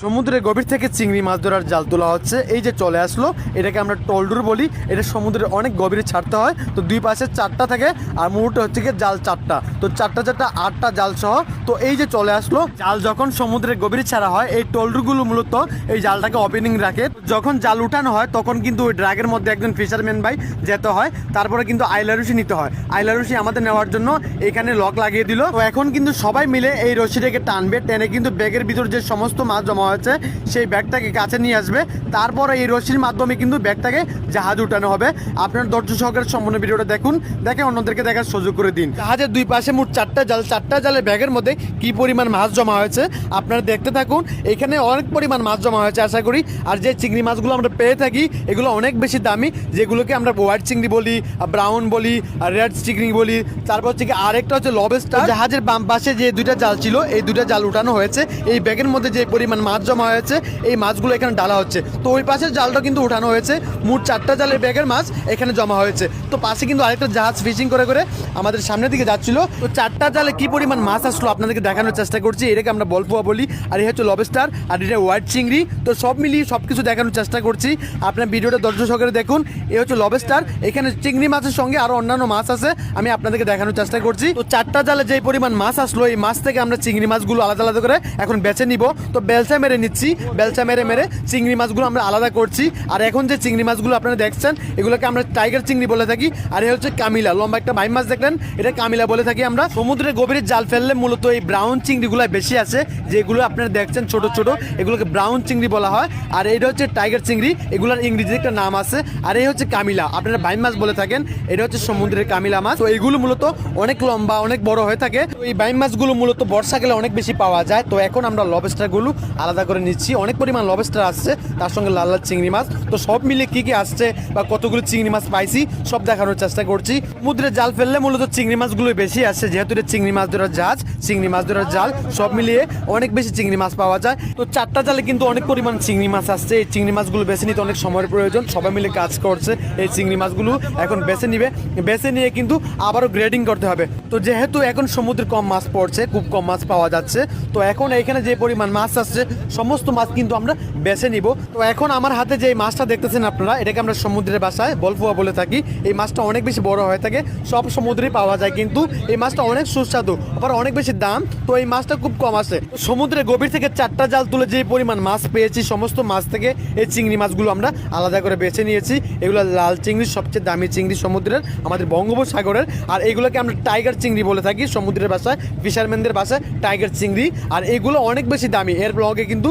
সমুদ্রের গভীর থেকে চিংড়ি মাছ ধরার জাল তোলা হচ্ছে। এই যে চলে আসলো, এটাকে আমরা টলডুর বলি। এটা সমুদ্রের অনেক গভীরে ছাড়তে হয়। তো দুই পাশে চারটা থাকে আর মুহূর্তে হচ্ছে গিয়ে জাল চারটা, তো চারটা চারটা আটটা জাল সহ। তো এই যে চলে আসলো, জাল যখন সমুদ্রের গভীরে ছাড়া হয় এই টলডুরগুলো মূলত এই জালটাকে ওপেনিং রাখে। যখন জাল উঠানো হয় তখন কিন্তু ওই ড্রাগের মধ্যে একজন ফিশারম্যান ভাই যেতে হয়, তারপরে কিন্তু আইলা রশি নিতে হয়। আইলা রশি আমাদের নেওয়ার জন্য এখানে লক লাগিয়ে দিল। তো এখন কিন্তু সবাই মিলে এই রশিটাকে টানবে, টেনে কিন্তু ব্যাগের ভিতর যে সমস্ত মাছ জমা হয়েছে সেই ব্যাগটাকে কাছে নিয়ে আসবে। তারপরে এই রশির মাধ্যমে কিন্তু ব্যাগটাকে জাহাজে উঠানো হবে। আপনার ধৈর্য সহকারে সম্পূর্ণ ভিডিওটা দেখুন, দেখে অন্যদেরকে দেখার সুযোগ করে দিন। জাহাজের দুই পাশে মোট চারটা জাল, চারটা জালের ব্যাগের মধ্যে কি পরিমাণ মাছ জমা হয়েছে আপনারা দেখতে থাকুন। এখানে অনেক পরিমাণ মাছ জমা হয়েছে আশা করি। আর যে চিংড়ি মাছগুলো আমরা পেয়ে থাকি এগুলো অনেক বেশি দামি, যেগুলোকে আমরা হোয়াইট চিংড়ি বলি, ব্রাউন বলি, রেড চিংড়ি বলি। তারপর হচ্ছে কি আরেকটা হচ্ছে লবস্টার। জাহাজের বাম পাশে যে দুইটা জাল ছিল এই দুইটা জাল উঠানো হয়েছে। এই ব্যাগের মধ্যে যে পরিমাণ মাছ জমা হয়েছে এই মাছগুলো এখানে ডালা হচ্ছে। তো ওই পাশের জালটা কিন্তু উঠানো হয়েছে। মোট চারটা জালের ব্যাগের মাছ এখানে জমা হয়েছে। তো পাশে কিন্তু আরেকটা জাহাজ ফিশিং করে করে আমাদের সামনের দিকে যাচ্ছিল। তো চারটা জালে কি পরিমাণ মাছ আসলো আপনাদেরকে দেখানোর চেষ্টা করছি। এটাকে আমরা বলপুয়া বলি, আর এই হচ্ছে লবস্টার, আর এটা হোয়াইট চিংড়ি। তো সব মিলিয়ে সব কিছু দেখানোর চেষ্টা করছি। আপনার ভিডিওটা ধৈর্য সহকারে দেখুন। এই হচ্ছে লবস্টার, এখানে চিংড়ি মাছের সঙ্গে আরো অন্যান্য মাছ আছে, আমি আপনাদেরকে দেখানোর চেষ্টা করছি। তো চারটা জালে যে পরিমাণ মাছ আসলো এই মাছ থেকে আমরা চিংড়ি মাছগুলো আলাদা আলাদা করে এখন বেছে নিব। তো বেলচা মেরে নিচ্ছি, বেলচা মেরে মেরে চিংড়ি মাছগুলো আমরা আলাদা করছি। আর এখন যে চিংড়ি মাছগুলো আপনারা দেখছেন এগুলোকে আমরা টাইগার চিংড়ি বলে থাকি। আর এই হচ্ছে কামিলা, লম্বা একটা বাইম মাছ দেখলেন, এটা কামিলা বলে থাকি আমরা। সমুদ্রের গভীরে জাল ফেললে মূলত এই ব্রাউন চিংড়িগুলো বেশি আছে, যেগুলো আপনারা দেখছেন ছোট ছোট, এগুলোকে ব্রাউন চিংড়ি বলা হয়। আর এটা হচ্ছে টাইগার চিংড়ি, এগুলোর ইংরেজিতে একটা নাম আছে। আর এই হচ্ছে কামিলা, আপনারা বাইম মাছ বলে থাকেন, এটা হচ্ছে সমুদ্রের কামিলা মাছ। তো এইগুলো মূলত অনেক লম্বা অনেক বড় হয়ে থাকে। তো এই বাইম মাছগুলো মূলত বর্ষাকালে অনেক বেশি পাওয়া যায়। তো এখন আমরা লবস্টারগুলো আলাদা করে নিচ্ছি। অনেক পরিমাণ লবস্টার আসছে, তার সঙ্গে লাল লাল চিংড়ি মাছ। তো সব মিলে কি কি আসছে বা কতগুলো চিংড়ি মাছ পাইছি সব দেখানোর চেষ্টা করছি। সমুদ্রে জাল ফেললে মূলত চিংড়ি মাছগুলো বেশি আসছে, যেহেতু এটা চিংড়ি মাছ ধরার জাহাজ, চিংড়ি মাছ ধরার জাল, সব মিলিয়ে অনেক বেশি চিংড়ি মাছ পাওয়া যায়। তো চারটা জালে কিন্তু অনেক পরিমাণ চিংড়ি মাছ আসছে। এই চিংড়ি মাছগুলো বেছে নিতে অনেক সময়ের প্রয়োজন, সবাই মিলে কাজ করছে। এই চিংড়ি মাছগুলো এখন বেছে নিবে, বেছে নিয়ে কিন্তু আবারও গ্রেডিং করতে হবে। তো যেহেতু এখন সমুদ্রে কম মাছ পড়ছে, খুব কম মাছ পাওয়া যাচ্ছে, তো এখন এখানে যে পরিমাণ মাছ আসছে সমস্ত মাছ কিন্তু আমরা বেছে নিব। তো এখন আমার হাতে যে মাছটা দেখতেছেন আপনারা, এটাকে আমরা সমুদ্রের ভাষায় বলপুয়া বলে থাকি। এই মাছটা অনেক বেশি বড় হয়ে থাকে, সব সমুদ্রেই পাওয়া যায়, কিন্তু এই মাছটা অনেক সুস্বাদু, আবার অনেক বেশি দাম। তো এই মাছটা খুব কম আসে। সমুদ্রের গভীর থেকে চারটা জাল তুলে যে পরিমাণ মাছ পেয়েছি, সমস্ত মাছ থেকে এই চিংড়ি মাছগুলো আমরা আলাদা করে বেছে নিয়েছি। এগুলো লাল চিংড়ি, সবচেয়ে দামি চিংড়ি সমুদ্রের, আমাদের বঙ্গোপসাগরের। আর এগুলোকে আমরা টাইগার চিংড়ি বলে থাকি সমুদ্রের ভাষায়, ফিশারম্যানদের ভাষায় টাইগার চিংড়ি। আর এগুলো অনেক বেশি দামি, এর ব্লগে কিন্তু